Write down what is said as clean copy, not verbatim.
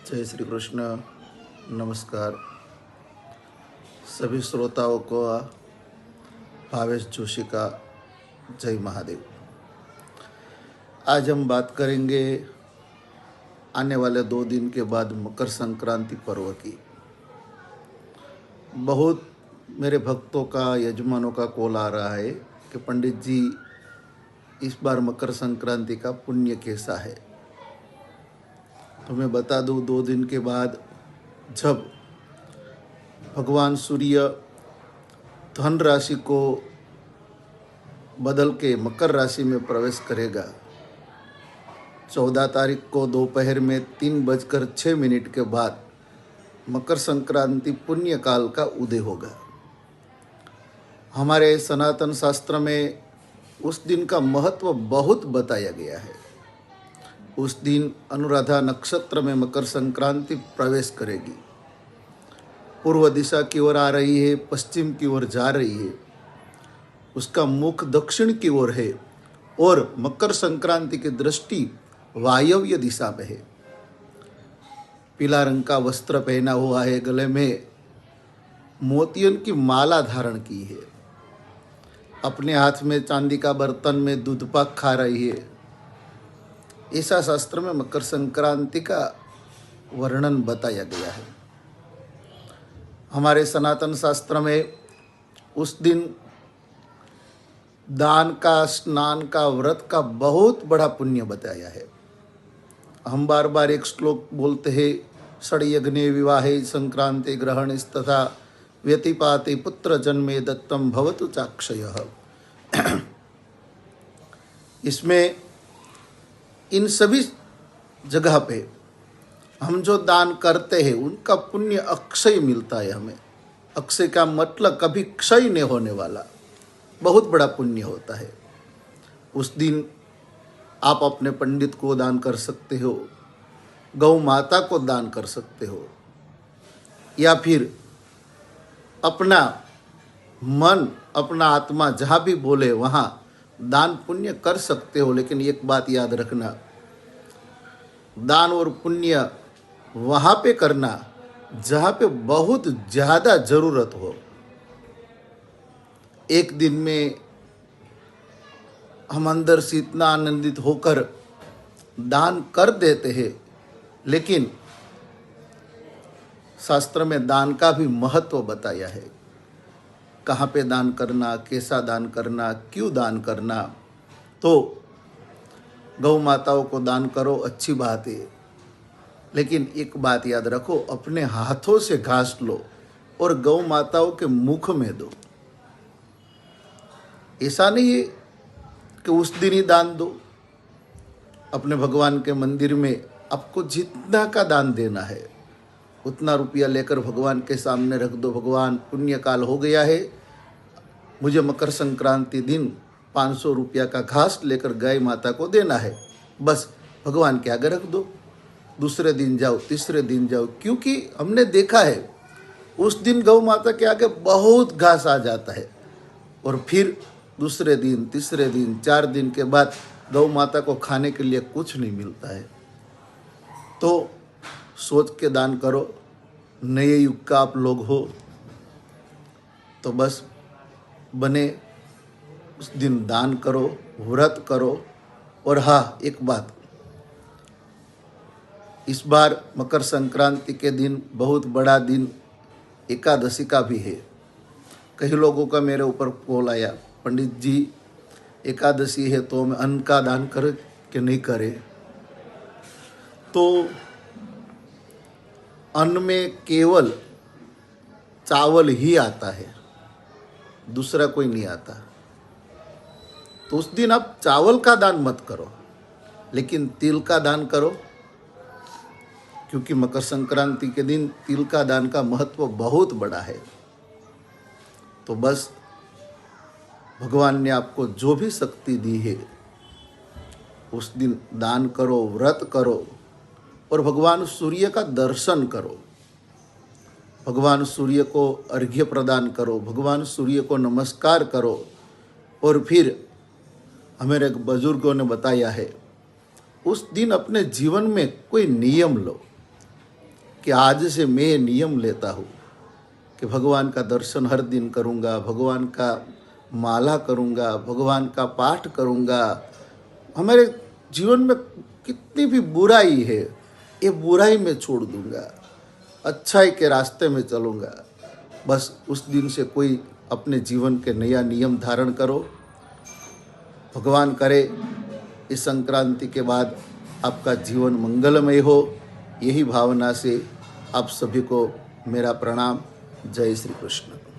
जय श्री कृष्ण। नमस्कार सभी श्रोताओं को। भावेश जोशी का जय महादेव। आज हम बात करेंगे आने वाले 2 दिन के बाद मकर संक्रांति पर्व की। बहुत मेरे भक्तों का, यजमानों का कॉल आ रहा है कि पंडित जी इस बार मकर संक्रांति का पुण्य कैसा है। तो मैं बता दूं, 2 दिन के बाद जब भगवान सूर्य धन राशि को बदल के मकर राशि में प्रवेश करेगा, 14 तारीख को दोपहर में 3:06 के बाद मकर संक्रांति पुण्य काल का उदय होगा। हमारे सनातन शास्त्र में उस दिन का महत्व बहुत बताया गया है। उस दिन अनुराधा नक्षत्र में मकर संक्रांति प्रवेश करेगी। पूर्व दिशा की ओर आ रही है, पश्चिम की ओर जा रही है, उसका मुख दक्षिण की ओर है और मकर संक्रांति की दृष्टि वायव्य दिशा में है। पीला रंग का वस्त्र पहना हुआ है, गले में मोतियन की माला धारण की है, अपने हाथ में चांदी का बर्तन में दूध पाक खा रही है। ऐसा शास्त्र में मकर संक्रांति का वर्णन बताया गया है। हमारे सनातन शास्त्र में उस दिन दान का, स्नान का, व्रत का बहुत बड़ा पुण्य बताया है। हम बार बार एक श्लोक बोलते हैं, षड्यग्ने विवाहे संक्रांति ग्रहण तथा व्यतिपाते पुत्र जन्मे दत्तम भवतु चाक्षयः। इसमें इन सभी जगह पे हम जो दान करते हैं उनका पुण्य अक्षय मिलता है हमें। अक्षय का मतलब कभी क्षय नहीं होने वाला, बहुत बड़ा पुण्य होता है। उस दिन आप अपने पंडित को दान कर सकते हो, गौ माता को दान कर सकते हो, या फिर अपना मन, अपना आत्मा जहाँ भी बोले वहाँ दान पुण्य कर सकते हो। लेकिन एक बात याद रखना, दान और पुण्य वहाँ पे करना जहाँ पे बहुत ज़्यादा ज़रूरत हो। एक दिन में हम अंदर से इतना आनंदित होकर दान कर देते हैं, लेकिन शास्त्र में दान का भी महत्व बताया है। कहाँ पे दान करना, कैसा दान करना, क्यों दान करना। तो गौ माताओं को दान करो, अच्छी बात है, लेकिन एक बात याद रखो, अपने हाथों से घास लो और गौ माताओं के मुख में दो। ऐसा नहीं है कि उस दिन ही दान दो। अपने भगवान के मंदिर में आपको जितना का दान देना है उतना रुपया लेकर भगवान के सामने रख दो। भगवान, पुण्य काल हो गया है, मुझे मकर संक्रांति दिन 500 रुपया का घास लेकर गाय माता को देना है। बस भगवान के आगे रख दो। दूसरे दिन जाओ, तीसरे दिन जाओ, क्योंकि हमने देखा है उस दिन गौ माता के आगे बहुत घास आ जाता है और फिर दूसरे दिन, तीसरे दिन, 4 दिन के बाद गौ माता को खाने के लिए कुछ नहीं मिलता है। तो सोच के दान करो। नए युग का आप लोग हो तो बस बने उस दिन दान करो, व्रत करो। और हाँ, एक बात, इस बार मकर संक्रांति के दिन बहुत बड़ा दिन एकादशी का भी है। कई लोगों का मेरे ऊपर कॉल आया, पंडित जी एकादशी है तो मैं अन्न का दान करे कि नहीं करे। तो अन्न में केवल चावल ही आता है, दूसरा कोई नहीं आता। तो उस दिन आप चावल का दान मत करो, लेकिन तिल का दान करो, क्योंकि मकर संक्रांति के दिन तिल का दान का महत्व बहुत बड़ा है। तो बस भगवान ने आपको जो भी शक्ति दी है उस दिन दान करो, व्रत करो और भगवान सूर्य का दर्शन करो। भगवान सूर्य को अर्घ्य प्रदान करो, भगवान सूर्य को नमस्कार करो। और फिर हमारे बुजुर्गों ने बताया है, उस दिन अपने जीवन में कोई नियम लो कि आज से मैं ये नियम लेता हूँ कि भगवान का दर्शन हर दिन करूँगा, भगवान का माला करूँगा, भगवान का पाठ करूँगा। हमारे जीवन में कितनी भी बुराई है, ये बुराई मैं छोड़ दूँगा, अच्छाई के रास्ते में चलूँगा। बस उस दिन से कोई अपने जीवन के नया नियम धारण करो। भगवान करे इस संक्रांति के बाद आपका जीवन मंगलमय हो। यही भावना से आप सभी को मेरा प्रणाम। जय श्री कृष्ण।